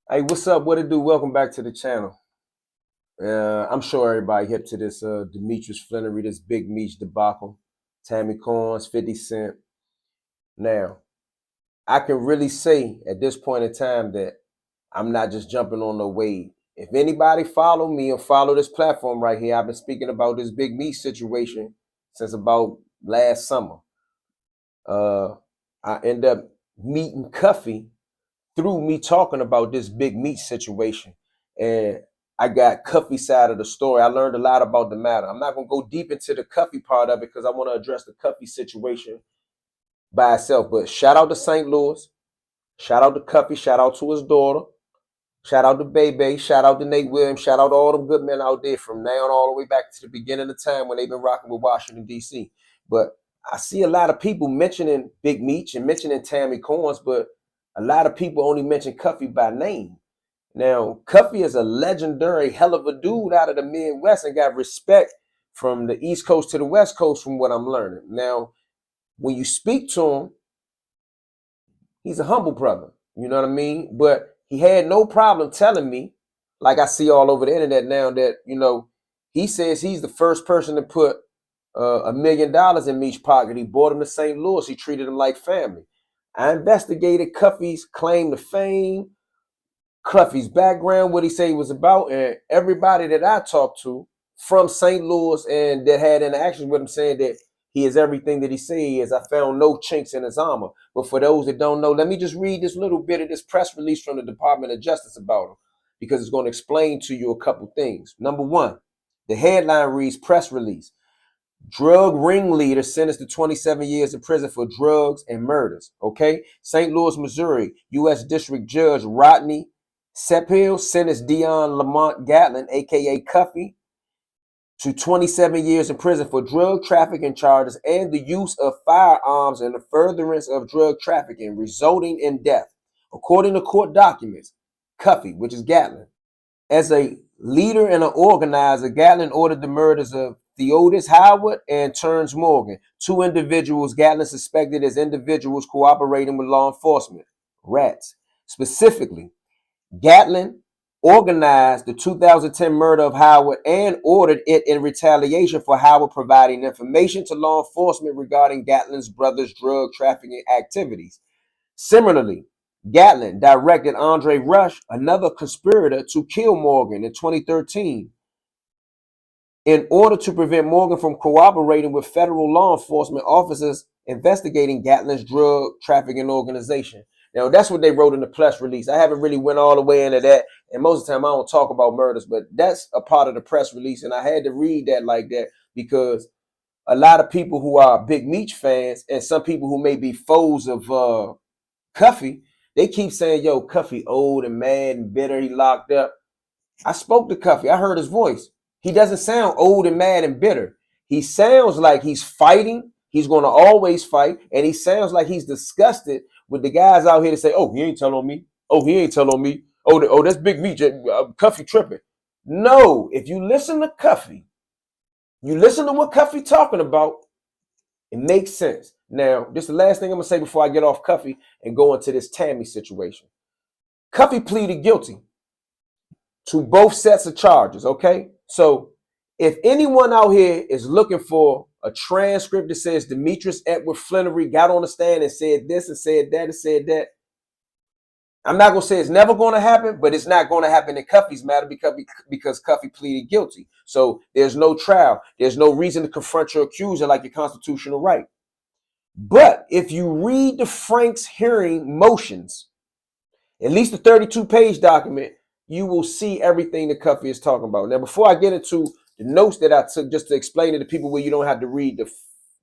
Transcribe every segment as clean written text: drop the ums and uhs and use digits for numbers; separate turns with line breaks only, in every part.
Hey, what's up? What it do? Welcome back to the channel. I'm sure everybody hip to this Demetrius Flannery, this big Meech debacle. Tammy Cowins, 50 Cent. Now, I can really say at this point in time that I'm not just jumping on the wave. If anybody follow me or follow this platform right here, I've been speaking about this big Meech situation since about last summer. I end up meeting Cuffy through me talking about this big Meech situation. And I got Cuffy side of the story. I learned a lot about the matter. I'm not going to go deep into the Cuffy part of it because I want to address the Cuffy situation by itself. But shout out to St. Louis. Shout out to Cuffy. Shout out to his daughter. Shout out to Bebe. Shout out to Nate Williams. Shout out to all them good men out there from now on all the way back to the beginning of time when they've been rocking with Washington, D.C. But I see a lot of people mentioning Big Meech and mentioning Tammy Cowins, but a lot of people only mention Cuffy by name. Now, Cuffy is a legendary hell of a dude out of the Midwest and got respect from the East Coast to the West Coast from what I'm learning. Now, when you speak to him, he's a humble brother. You know what I mean? But he had no problem telling me, like I see all over the internet now, that, he says he's the first person to put $1 million in Meech's pocket. He brought him to St. Louis. He treated him like family. I investigated Cuffy's claim to fame, Cuffy's background, what he said he was about, and everybody that I talked to from St. Louis and that had interactions with him saying that he is everything that he says he is. I found no chinks in his armor. But for those that don't know, let me just read this little bit of this press release from the Department of Justice about him because it's going to explain to you a couple things. Number one, the headline reads press release. Drug ringleader sentenced to 27 years in prison for drugs and murders. Okay. St. Louis, Missouri, U.S. District Judge Rodney Sepil sentenced Dion Lamont Gatlin, a.k.a. Cuffy, to 27 years in prison for drug trafficking charges and the use of firearms and the furtherance of drug trafficking, resulting in death. According to court documents, Cuffy, which is Gatlin, as a leader and an organizer, Gatlin ordered the murders of Theodis Howard and Terrence Morgan, two individuals Gatlin suspected as individuals cooperating with law enforcement, rats. Specifically, Gatlin organized the 2010 murder of Howard and ordered it in retaliation for Howard providing information to law enforcement regarding Gatlin's brother's drug trafficking activities. Similarly, Gatlin directed Andre Rush, another conspirator, to kill Morgan in 2013 in order to prevent Morgan from cooperating with federal law enforcement officers investigating Gatlin's drug trafficking organization. Now, that's what they wrote in the press release. I haven't really went all the way into that, and most of the time I don't talk about murders, but that's a part of the press release, and I had to read that like that because a lot of people who are big Meech fans and some people who may be foes of Cuffy, they keep saying, yo, Cuffy old and mad and bitter, he locked up. I spoke to Cuffy. I heard his voice. He doesn't sound old and mad and bitter. He sounds like he's fighting. He's going to always fight. And he sounds like he's disgusted with the guys out here to say, oh, he ain't telling on me. Oh, he ain't telling on me. Oh, that's Big Meech. Cuffy tripping. No, if you listen to Cuffy, you listen to what Cuffy talking about, it makes sense. Now, this is the last thing I'm going to say before I get off Cuffy and go into this Tammy situation. Cuffy pleaded guilty to both sets of charges, okay? So if anyone out here is looking for a transcript that says Demetrius Edward Flannery got on the stand and said this and said that and said that, I'm not going to say it's never going to happen, but it's not going to happen in Cuffy's matter because Cuffy pleaded guilty. So there's no trial. There's no reason to confront your accuser like your constitutional right. But if you read the Frank's hearing motions, at least the 32-page document, you will see everything that Cuffy is talking about. Now, before I get into the notes that I took just to explain to the people where you don't have to read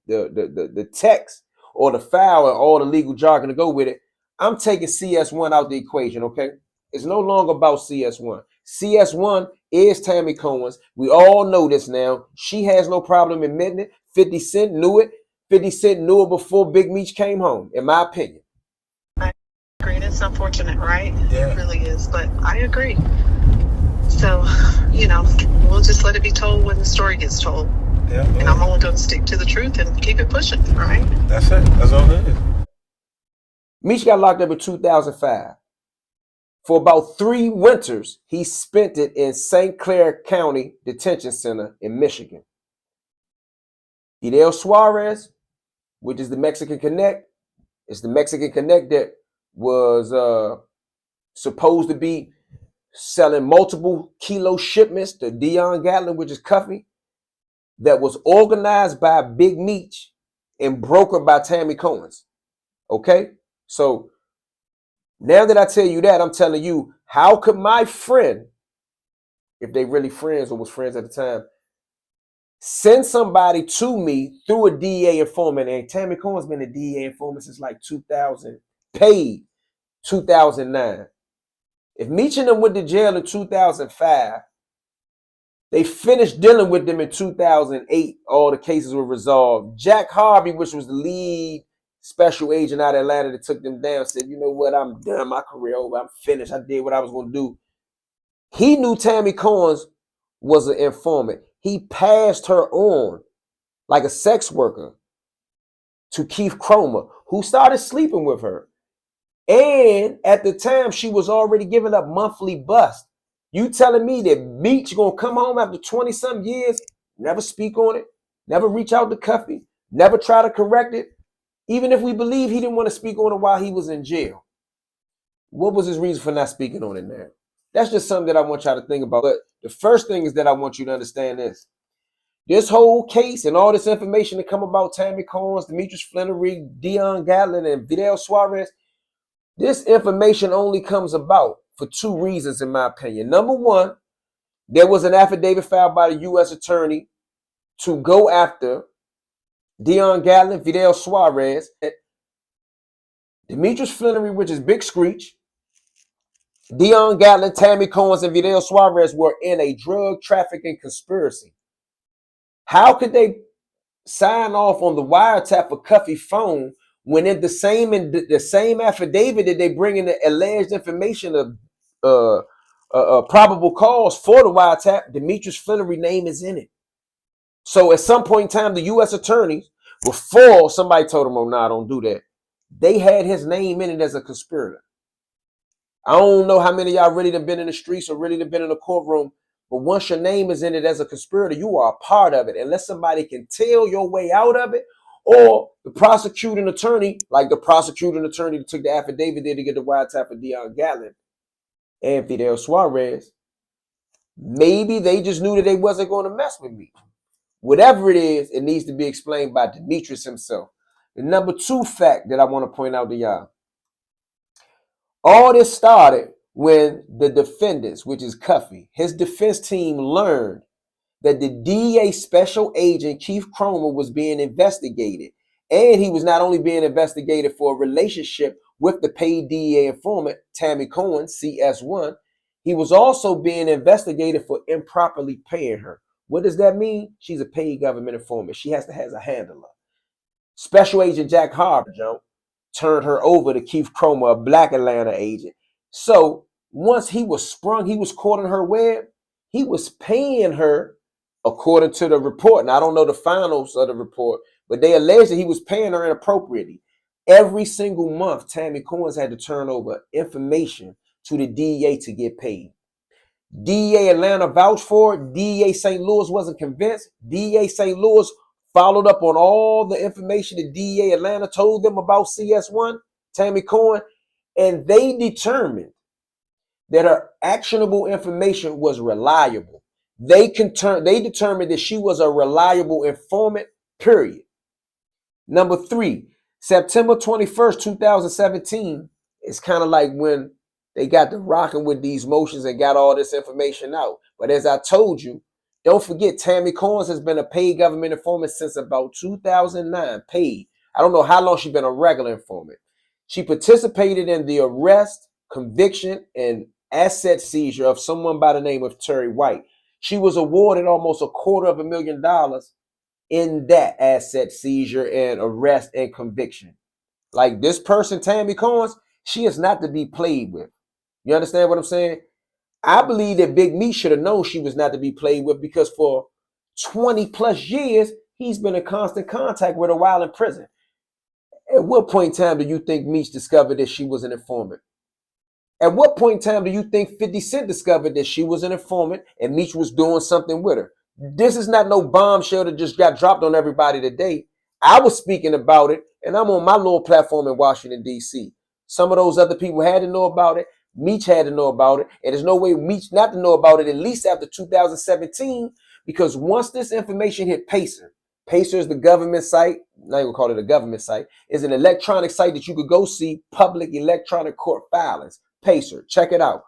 the text or the file and all the legal jargon to go with it, I'm taking CS1 out the equation, okay? It's no longer about CS1. CS1 is Tammy Cowins. We all know this now. She has no problem admitting it. 50 Cent knew it. 50 Cent knew it before Big Meech came home, in my opinion.
It's unfortunate, right? Yeah. It really is, but I agree. So, we'll just let it be told when the story gets told. Yeah, and I'm only going to stick to the truth and keep it pushing, right?
That's it. That's all it is.
Meech got locked up in 2005 For about 3 winters, he spent it in St. Clair County Detention Center in Michigan. Fidel Suarez, which is the Mexican Connect, is the Mexican Connect that was supposed to be selling multiple kilo shipments to Dion Gatlin, which is Cuffy, that was organized by Big Meech and brokered by Tammy Cowins. Okay? So now that I tell you that, I'm telling you, how could my friend, if they really friends or was friends at the time, send somebody to me through a DEA informant? And Tammy Cowins been a DEA informant since like 2000, paid 2009. If Meech and them went to jail in 2005, they finished dealing with them in 2008. All the cases were resolved. Jack Harvey, which was the lead special agent out of Atlanta that took them down, said, you know what, I'm done. My career over. I'm finished. I did what I was going to do. He knew Tammy Cowins was an informant. He passed her on like a sex worker to Keith Cromer, who started sleeping with her. And at the time, she was already giving up monthly bust. You telling me that Meech gonna come home after 20-some years, never speak on it, never reach out to Cuffy, never try to correct it, even if we believe he didn't want to speak on it while he was in jail? What was his reason for not speaking on it now? That's just something that I want y'all to think about. But the first thing is that I want you to understand this whole case and all this information that come about Tammy Cowins, Demetrius Flannery, Dion Gatlin, and Fidel Suarez, this information only comes about for 2 reasons, in my opinion. Number one, there was an affidavit filed by the U.S. attorney to go after Dion Gatlin, Fidel Suarez, Demetrius Flannery, which is Big Screech, Dion Gatlin, Tammy Cowins, and Fidel Suarez were in a drug trafficking conspiracy. How could they sign off on the wiretap for Cuffy phone when in the same affidavit that they bring in the alleged information of probable cause for the wiretap, Demetrius Flannery name is in it? So at some point in time, the U.S. attorneys, before somebody told them, oh, nah, don't do that, they had his name in it as a conspirator. I don't know how many of y'all really done been in the streets or really done been in a courtroom, but once your name is in it as a conspirator, you are a part of it. Unless somebody can tell your way out of it, or the prosecuting attorney, like the prosecuting attorney that took the affidavit there to get the wiretap of Dion Gatlin and Fidel Suarez, maybe they just knew that they wasn't going to mess with me. Whatever it is, it needs to be explained by Demetrius himself. The number 2 fact that I want to point out to y'all, all this started when the defendants, which is Cuffy, his defense team learned that the DEA special agent Keith Cromer was being investigated. And he was not only being investigated for a relationship with the paid DEA informant, Tammy Cowins, CS1, he was also being investigated for improperly paying her. What does that mean? She's a paid government informant. She has a handler. Special Agent Jack Harper, turned her over to Keith Cromer, a Black Atlanta agent. So once he was sprung, he was caught in her web, he was paying her according to the report. And I don't know the finals of the report, but they alleged that he was paying her inappropriately. Every single month, Tammy Cowins had to turn over information to the DEA to get paid. DEA Atlanta vouched for it. DEA St. Louis wasn't convinced. DEA St. Louis followed up on all the information that DEA Atlanta told them about CS1, Tammy Cowins, and they determined that her actionable information was reliable. They determined that she was a reliable informant, period. Number 3, September 21st, 2017, it's kind of like when they got to rocking with these motions and got all this information out. But as I told you, don't forget, Tammy Cowins has been a paid government informant since about 2009, paid. I don't know how long she's been a regular informant. She participated in the arrest, conviction, and asset seizure of someone by the name of Terry White. She was awarded almost $250,000 in that asset seizure and arrest and conviction. Like this person, Tammy Cowins, she is not to be played with. You understand what I'm saying? I believe that Big Meech should have known she was not to be played with, because for 20 plus years, he's been in constant contact with her while in prison. At what point in time do you think Meech discovered that she was an informant? At what point in time do you think 50 Cent discovered that she was an informant and Meech was doing something with her? This is not no bombshell that just got dropped on everybody today. I was speaking about it, and I'm on my little platform in Washington, D.C. Some of those other people had to know about it. Meech had to know about it. And there's no way Meech not to know about it, at least after 2017, because once this information hit Pacer, Pacer is the government site, not even call it a government site, is an electronic site that you could go see public electronic court filings. Pacer, check it out.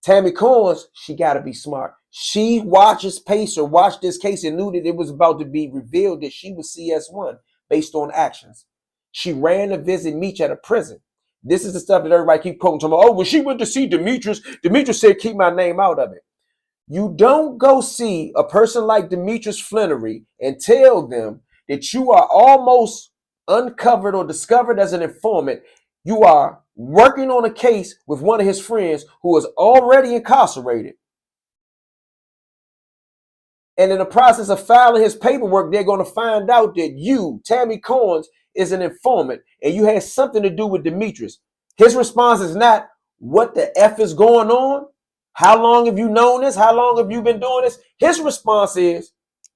Tammy Cowins, she got to be smart. She watches Pacer, watched this case, and knew that it was about to be revealed that she was CS1 based on actions. She ran to visit Meech at a prison. This is the stuff that everybody keep quoting to me. Oh, when she went to see Demetrius, Demetrius said, keep my name out of it. You don't go see a person like Demetrius Flannery and tell them that you are almost uncovered or discovered as an informant. You are working on a case with one of his friends who is already incarcerated. And in the process of filing his paperwork, they're going to find out that you, Tammy Cowins, is an informant and you had something to do with Demetrius. His response is not, what the F is going on? How long have you known this? How long have you been doing this? His response is,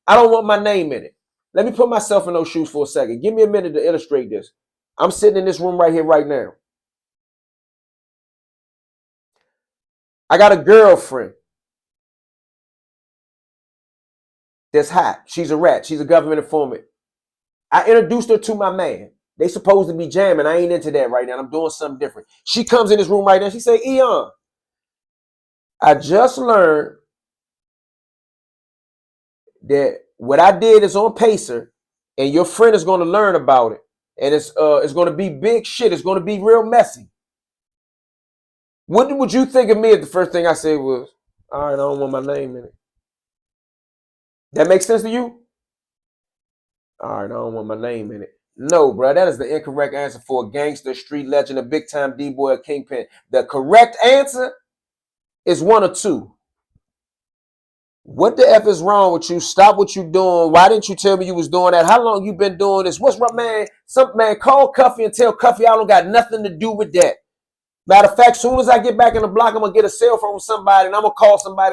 I don't want my name in it. Let me put myself in those shoes for a second. Give me a minute to illustrate this. I'm sitting in this room right here, right now. I got a girlfriend that's hot. She's a rat. She's a government informant. I introduced her to my man. They supposed to be jamming. I ain't into that right now. I'm doing something different. She comes in this room right now. She say, Eon, I just learned that what I did is on Pacer, and your friend is going to learn about it. And it's going to be big shit. It's going to be real messy. What would you think of me if the first thing I said was, all right, I don't want my name in it? That makes sense to you? All right, I don't want my name in it. No, bro, that is the incorrect answer for a gangster, street legend, a big-time D-boy, a kingpin. The correct answer is one or two. What the F is wrong with you? Stop what you doing. Why didn't you tell me you was doing that? How long you been doing this? What's wrong, man? Some man, call Cuffy and tell Cuffy I don't got nothing to do with that. Matter of fact, soon as I get back in the block, I'm going to get a cell phone from somebody, and I'm going to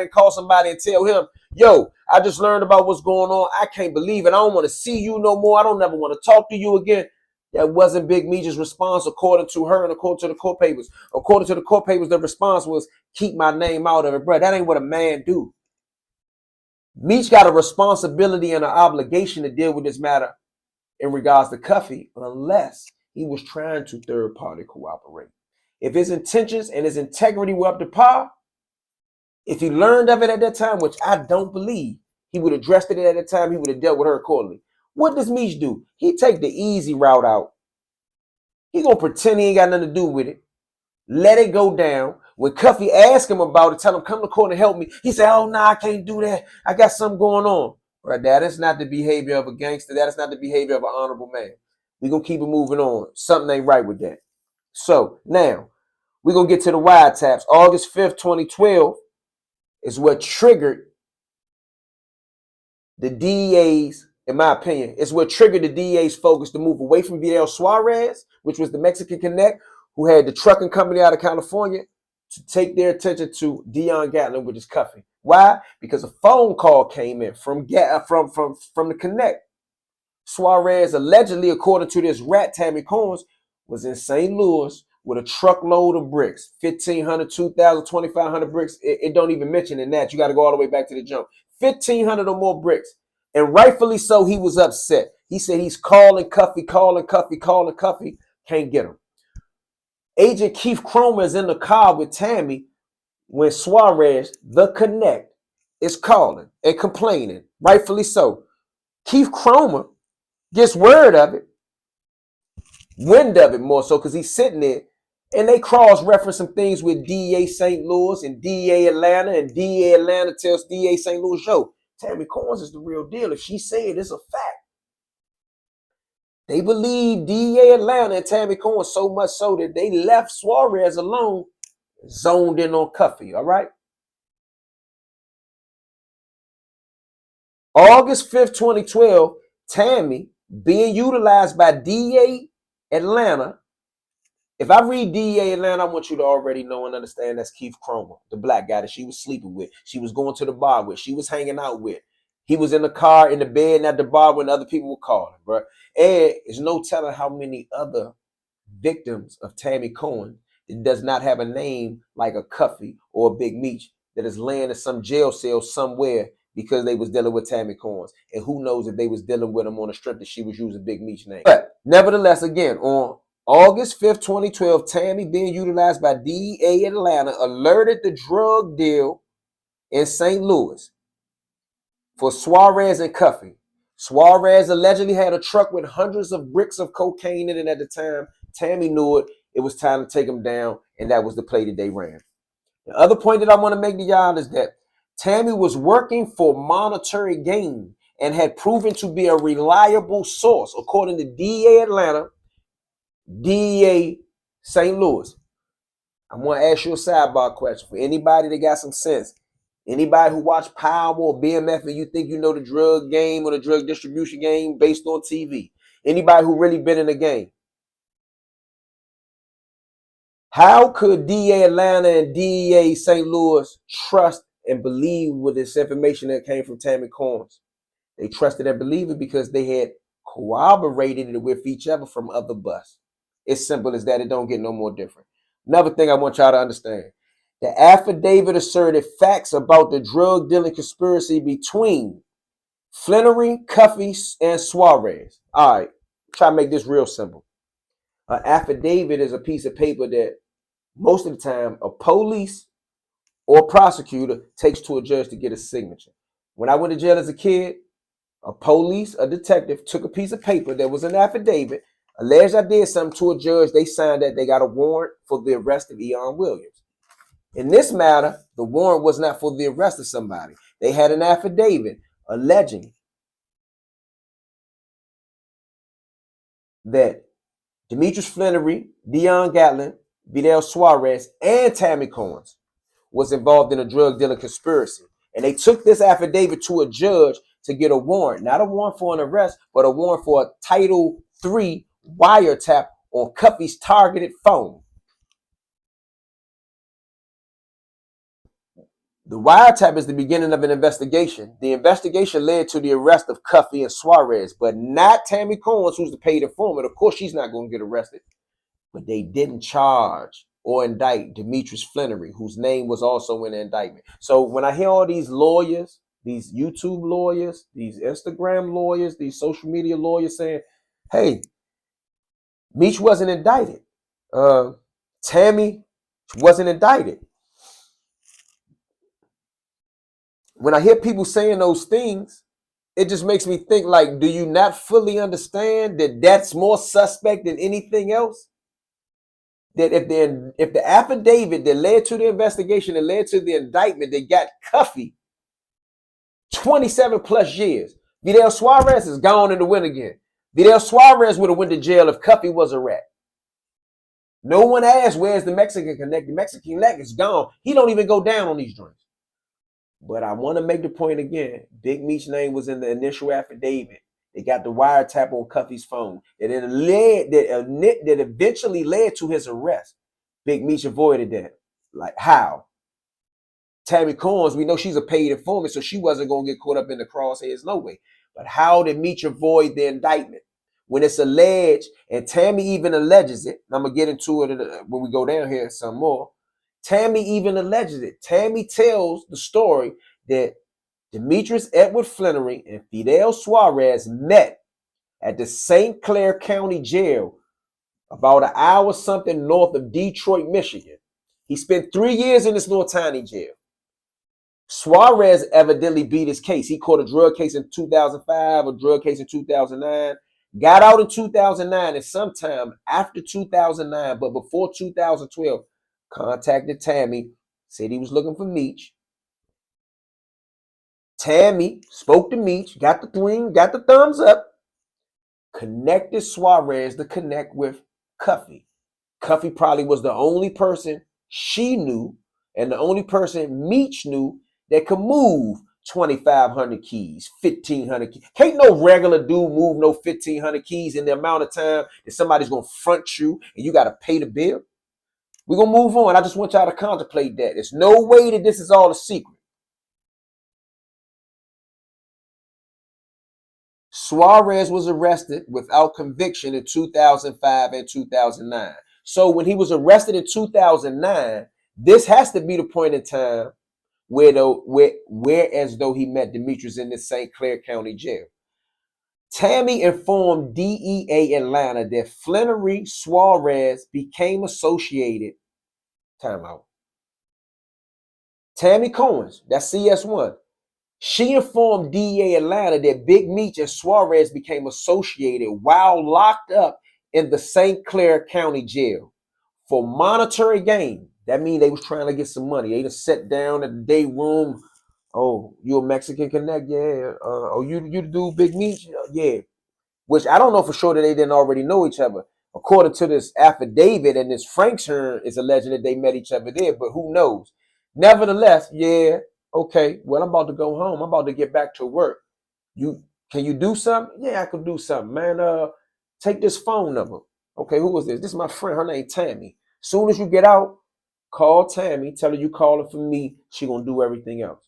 call somebody and tell him, yo, I just learned about what's going on. I can't believe it. I don't want to see you no more. I don't never want to talk to you again. That wasn't Big Meech's response according to her and according to the court papers. According to the court papers, the response was, keep my name out of it. Bro, that ain't what a man do. Meech got a responsibility and an obligation to deal with this matter in regards to Cuffy, unless he was trying to third-party cooperate. If his intentions and his integrity were up to par, if he learned of it at that time, which I don't believe, he would have addressed it at that time, he would have dealt with her accordingly. What does Meech do? He take the easy route out. He gonna pretend he ain't got nothing to do with it. Let it go down. When Cuffy asked him about it, tell him, come to court and help me. He said, oh, nah, I can't do that. I got something going on. Right, that is not the behavior of a gangster. That is not the behavior of an honorable man. We're gonna keep it moving on. Something ain't right with that. So now, we're going to get to the wiretaps. August 5th, 2012 is what triggered the DEA's, in my opinion, it's what triggered the DEA's focus to move away from Vidal Suarez, which was the Mexican Connect, who had the trucking company out of California, to take their attention to Dion Gatlin, which is Cuffy. Why? Because a phone call came in from the Connect. Suarez allegedly, according to this rat Tammy Cowins, was in St. Louis with a truckload of bricks, 1,500, 2,000, 2,500 bricks. It don't even mention in that. You got to go all the way back to the jump. 1,500 or more bricks. And rightfully so, he was upset. He said he's calling Cuffy, calling Cuffy, can't get him. Agent Keith Cromer is in the car with Tammy when Suarez, the Connect, is calling and complaining, rightfully so. Keith Cromer gets word of it, wind of it more so, because he's sitting there, and they cross-reference some things with DEA St. Louis and DEA Atlanta, and DEA Atlanta tells DEA St. Louis, yo, Tammy Cowins is the real deal. If she said it's a fact. They believe DEA Atlanta and Tammy Cowins so much so that they left Suarez alone, zoned in on Cuffy, all right? August 5th, 2012, Tammy, being utilized by DEA Atlanta, If I read DEA Atlanta, I want you to already know and understand that's Keith Cromwell, the black guy that she was sleeping with. She was going to the bar with. She was hanging out with. He was in the car, in the bed, and at the bar when other people were calling, bro. And there's no telling how many other victims of Tammy Cohen that does not have a name like a Cuffy or a Big Meech that is laying in some jail cell somewhere because they was dealing with Tammy Cohen. And who knows if they was dealing with him on the strip that she was using Big Meech's name. But nevertheless, again, on August 5th, 2012, Tammy, being utilized by DEA Atlanta, alerted the drug deal in St. Louis for Suarez and Cuffy. Suarez allegedly had a truck with hundreds of bricks of cocaine in it at the time. Tammy knew it. It was time to take him down, and that was the play that they ran. The other point that I want to make to y'all is that Tammy was working for monetary gain and had proven to be a reliable source, according to DEA Atlanta, DEA St. Louis. I want to ask you a sidebar question for anybody that got some sense. Anybody who watch Power or BMF and you think you know the drug game or the drug distribution game based on TV. Anybody who really been in the game. How could DEA Atlanta and DEA St. Louis trust and believe with this information that came from Tammy Combs? They trusted and believed it because they had corroborated it with each other from other busts. It's simple as that. It don't get no more different. Another thing I want y'all to understand. The affidavit asserted facts about the drug dealing conspiracy between Flannery, Cuffy, and Suarez. All right, try to make this real simple. An affidavit is a piece of paper that most of the time a police or prosecutor takes to a judge to get a signature. When I went to jail as a kid, a detective took a piece of paper that was an affidavit, alleged I did something to a judge. They signed that. They got a warrant for the arrest of Eon Williams. In this matter, the warrant was not for the arrest of somebody. They had an affidavit alleging that Demetrius Flannery, Dion Gatlin, Vidal Suarez, and Tammy Combs was involved in a drug dealing conspiracy. And they took this affidavit to a judge to get a warrant, not a warrant for an arrest, but a warrant for a Title III wiretap on Cuffy's targeted phone. The wiretap is the beginning of an investigation. The investigation led to the arrest of Cuffy and Suarez, but not Tammy Combs, who's the paid informant. Of course, she's not going to get arrested. But they didn't charge or indict Demetrius Flannery, whose name was also in the indictment. So when I hear all these lawyers, these YouTube lawyers, these Instagram lawyers, these social media lawyers saying, hey, Meech wasn't indicted. Tammy wasn't indicted. When I hear people saying those things, it just makes me think like, do you not fully understand that that's more suspect than anything else? That if the affidavit that led to the investigation that led to the indictment that got Cuffy 27 plus years, Vidal Suarez is gone in the wind again. Vidal Suarez would have went to jail if Cuffy was a rat. No one asked where's the Mexican connect. The Mexican connect is gone. He don't even go down on these joints. But I want to make the point again. Big Meech's name was in the initial affidavit. They got the wiretap on Cuffy's phone. And it led that eventually led to his arrest. Big Meech avoided that. Like how? Tammy Combs, we know she's a paid informant, so she wasn't going to get caught up in the crosshairs, no way. But how did Meech avoid the indictment? When it's alleged, and Tammy even alleges it, and I'm going to get into it when we go down here some more. Tammy even alleges it. Tammy tells the story that Demetrius Edward Flannery and Fidel Suarez met at the St. Clair County Jail about an hour something north of Detroit, Michigan. He spent 3 years in this little tiny jail. Suarez evidently beat his case. He caught a drug case in 2005, a drug case in 2009, got out in 2009, and sometime after 2009, but before 2012, contacted Tammy, said he was looking for Meech. Tammy spoke to Meech, got the thumbs up, connected Suarez to connect with Cuffy. Cuffy probably was the only person she knew and the only person Meech knew that could move 2,500 keys, 1,500 keys. Can't no regular dude move no 1,500 keys in the amount of time that somebody's going to front you and you got to pay the bill. We're going to move on. I just want y'all to contemplate that. There's no way that this is all a secret. Suarez was arrested without conviction in 2005 and 2009. So when he was arrested in 2009, this has to be the point in time where as though he met Demetrius in the St. Clair County Jail. Tammy informed DEA Atlanta that Flannery Suarez became associated. Timeout. Tammy Cowins, that's CS1. She informed DEA Atlanta that Big Meech and Suarez became associated while locked up in the St. Clair County Jail for monetary gain. That means they was trying to get some money. They just sat down at the day room. Oh, you a Mexican Connect? Yeah. Oh, you the dude Big Meech? Yeah. Which I don't know for sure that they didn't already know each other. According to this affidavit and this Frank's turn is alleging that they met each other there, but who knows? Nevertheless, yeah, okay, well, I'm about to go home. I'm about to get back to work. Can you do something? Yeah, I could do something, man. Take this phone number. Okay, who was this? This is my friend. Her name Tammy. Soon as you get out, call Tammy. Tell her you calling for me. She gonna do everything else.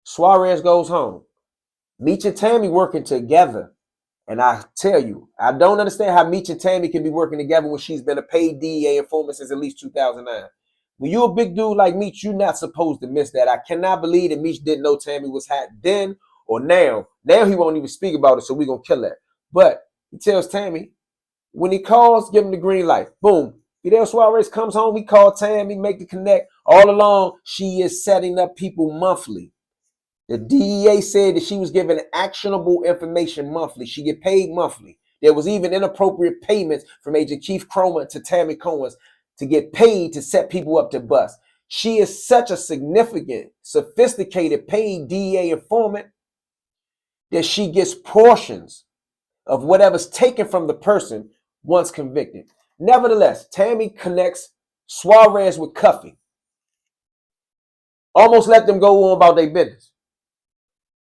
Suarez goes home. Meech and Tammy working together. And I tell you, I don't understand how Meech and Tammy can be working together when she's been a paid DEA informant since at least 2009. When you're a big dude like Meech, you're not supposed to miss that. I cannot believe that Meech didn't know Tammy was hot then or now. Now he won't even speak about it, so we're going to kill that. But he tells Tammy, when he calls, give him the green light. Boom. Fidel Suarez comes home, he called Tammy, make the connect. All along, she is setting up people monthly. The DEA said that she was given actionable information monthly. She get paid monthly. There was even inappropriate payments from Agent Keith Cromer to Tammy Cowins to get paid to set people up to bust. She is such a significant, sophisticated paid DEA informant that she gets portions of whatever's taken from the person once convicted. Nevertheless, Tammy connects Suarez with Cuffy. Almost let them go on about their business.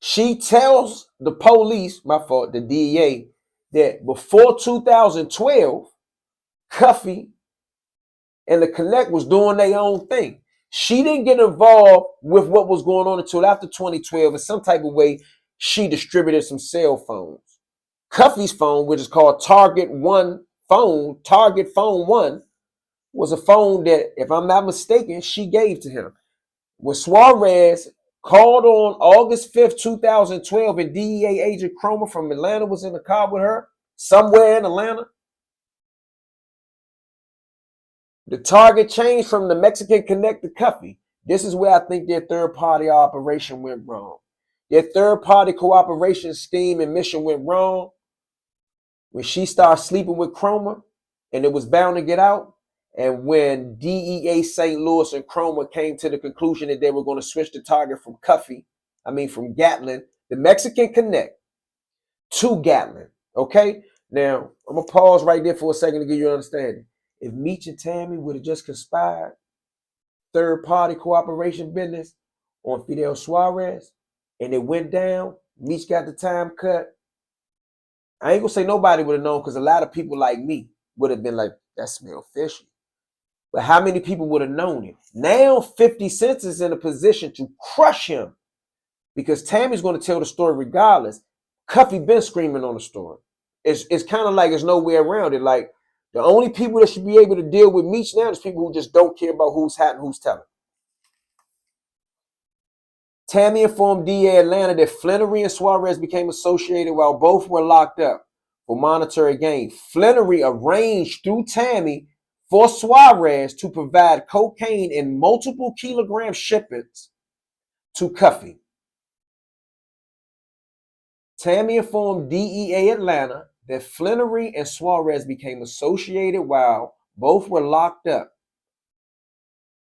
She tells the police, the DEA, that before 2012, Cuffy and the Connect was doing their own thing. She didn't get involved with what was going on until after 2012. In some type of way, she distributed some cell phones. Cuffy's phone, which is called Target Phone 1, was a phone that, if I'm not mistaken, she gave to him. When Suarez called on August 5th, 2012, and DEA agent Cromer from Atlanta was in the car with her, somewhere in Atlanta, the target changed from the Mexican Connect to Cuffy. This is where I think their third-party operation went wrong. Their third-party cooperation scheme and mission went wrong when she started sleeping with Cromer, and it was bound to get out. And when DEA St. Louis and Cromer came to the conclusion that they were going to switch the target from Gatlin, the Mexican Connect, to Gatlin. Okay? Now, I'm going to pause right there for a second to give you an understanding. If Meech and Tammy would have just conspired third-party cooperation business on Fidel Suarez, and it went down, Meech got the time cut, I ain't going to say nobody would have known, because a lot of people like me would have been like, that smell fishy. But how many people would have known it? Now 50 Cent is in a position to crush him because Tammy's going to tell the story regardless. Cuffy been screaming on the story. It's kind of like there's no way around it. Like, the only people that should be able to deal with Meech now is people who just don't care about who's hot and who's telling. Tammy informed DA Atlanta that Flannery and Suarez became associated while both were locked up for monetary gain. Flannery arranged through Tammy for Suarez to provide cocaine in multiple kilogram shipments to Cuffy. Tammy informed DEA Atlanta that Flannery and Suarez became associated while both were locked up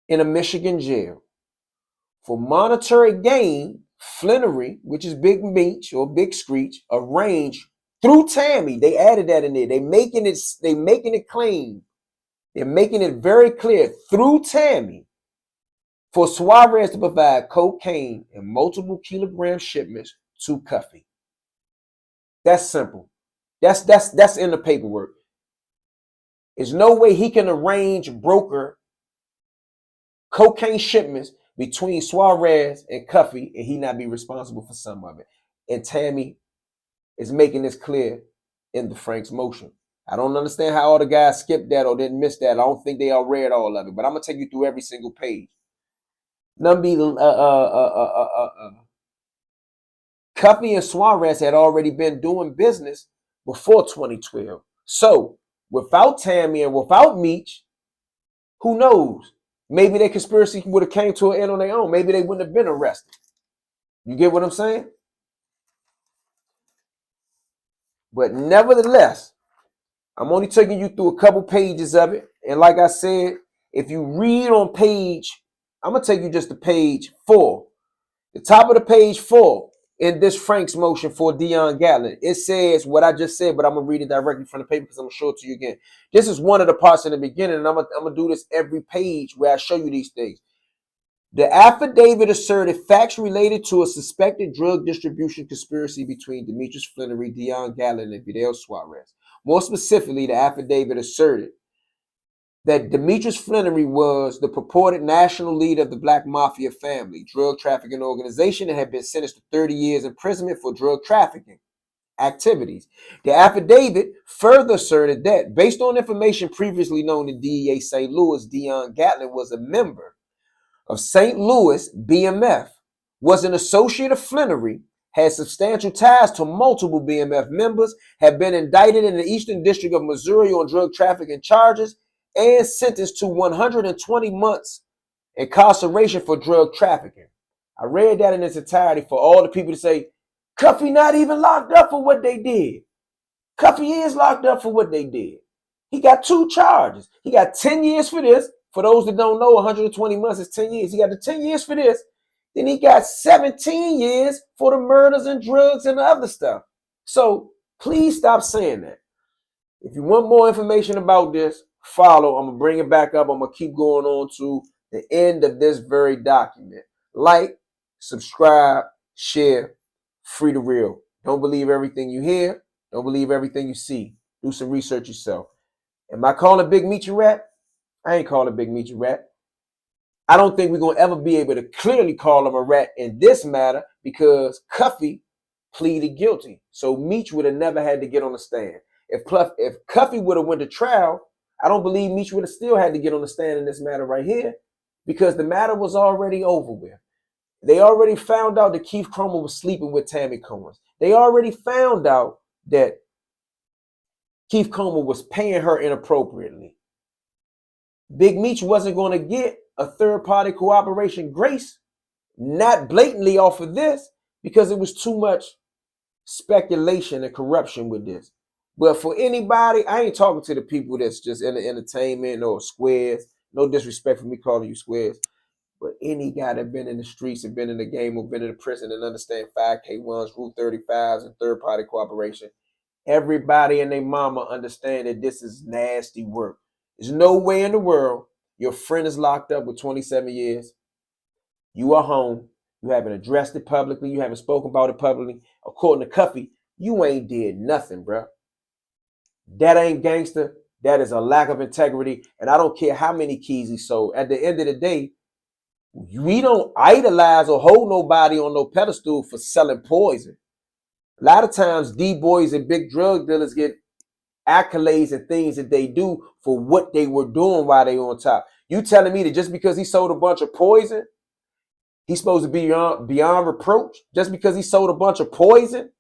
in a Michigan jail. For monetary gain, Flannery, which is Big Meech or Big Screech, arranged through Tammy. They added that in there. They making it clean. They're making it very clear through Tammy for Suarez to provide cocaine in multiple kilogram shipments to Cuffy. That's simple. That's in the paperwork. There's no way he can arrange broker cocaine shipments between Suarez and Cuffy and he not be responsible for some of it. And Tammy is making this clear in the Frank's motion. I don't understand how all the guys skipped that or didn't miss that. I don't think they all read all of it, but I'm gonna take you through every single page. Cuffy and Suarez had already been doing business before 2012. So without Tammy and without Meech, who knows? Maybe their conspiracy would have came to an end on their own. Maybe they wouldn't have been arrested. You get what I'm saying? But nevertheless, I'm only taking you through a couple pages of it. And like I said, if you read on page, I'm going to take you just to page 4. The top of the page 4 in this Frank's motion for Dion Gatlin. It says what I just said, but I'm going to read it directly from the paper because I'm going to show it to you again. This is one of the parts in the beginning, and I'm going to do this every page where I show you these things. The affidavit asserted facts related to a suspected drug distribution conspiracy between Demetrius Flannery, Dion Gatlin, and Betrayal Suarez. More specifically, the affidavit asserted that Demetrius Flannery was the purported national leader of the Black Mafia family, drug trafficking organization, and had been sentenced to 30 years imprisonment for drug trafficking activities. The affidavit further asserted that, based on information previously known to DEA St. Louis, Dion Gatlin was a member of St. Louis BMF, was an associate of Flannery, had substantial ties to multiple BMF members, had been indicted in the Eastern District of Missouri on drug trafficking charges, and sentenced to 120 months incarceration for drug trafficking. I read that in its entirety for all the people to say, Cuffy not even locked up for what they did. Cuffy is locked up for what they did. He got 2 charges. He got 10 years for this. For those that don't know, 120 months is 10 years. He got the 10 years for this. Then he got 17 years for the murders and drugs and the other stuff. So please stop saying that. If you want more information about this, follow. I'm going to bring it back up. I'm going to keep going on to the end of this very document. Like, subscribe, share, free to real. Don't believe everything you hear. Don't believe everything you see. Do some research yourself. Am I calling Big Meech a rat? I ain't calling Big Meech a rat. I don't think we're going to ever be able to clearly call him a rat in this matter because Cuffy pleaded guilty. So Meech would have never had to get on the stand. If Cuffy would have went to trial, I don't believe Meech would have still had to get on the stand in this matter right here because the matter was already over with. They already found out that Keith Cromer was sleeping with Tammy Cowins. They already found out that Keith Cromer was paying her inappropriately. Big Meech wasn't going to get a third-party cooperation grace, not blatantly off of this, because it was too much speculation and corruption with this. But for anybody, I ain't talking to the people that's just in the entertainment or squares. No disrespect for me calling you squares. But any guy that been in the streets and been in the game or been in the prison and understand 5K1s, Rule 35s, and third-party cooperation, everybody and their mama understand that this is nasty work. There's no way in the world your friend is locked up with 27 years. You are home. You haven't addressed it publicly. You haven't spoken about it publicly. According to Cuffy, you ain't did nothing, bro. That ain't gangster. That is a lack of integrity. And I don't care how many keys he sold. At the end of the day, we don't idolize or hold nobody on no pedestal for selling poison. A lot of times, D-boys and big drug dealers get accolades and things that they do for what they were doing while they on top. You telling me that just because he sold a bunch of poison, he's supposed to be beyond reproach? Just because he sold a bunch of poison,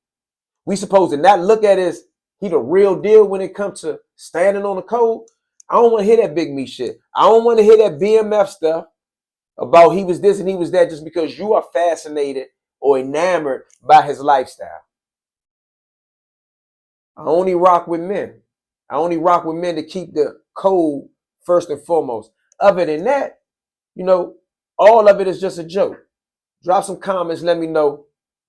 we supposed to not look at as he the real deal when it comes to standing on the code? I don't want to hear that Big Meech shit. I don't want to hear that BMF stuff about he was this and he was that just because you are fascinated or enamored by his lifestyle. I only rock with men. I only rock with men to keep the code first and foremost. Other than that, you know, all of it is just a joke. Drop some comments. Let me know.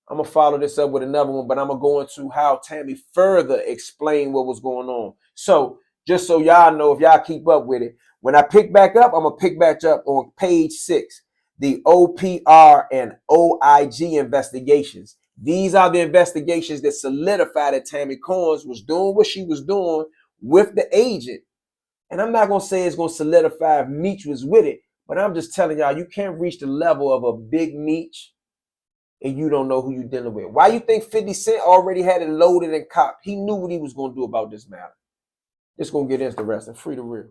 I'm going to follow this up with another one, but I'm going to go into how Tammy further explained what was going on. So just so y'all know, if y'all keep up with it, when I pick back up, I'm going to pick back up on page 6. the OPR and OIG investigations. These are the investigations that solidified that Tammy Cowins was doing what she was doing with the agent. And I'm not going to say it's going to solidify if Meech was with it, but I'm just telling y'all, you can't reach the level of a big Meech and you don't know who you're dealing with. Why you think 50 Cent already had it loaded and cocked? He knew what he was going to do about this matter. It's going to get interesting. Free the real.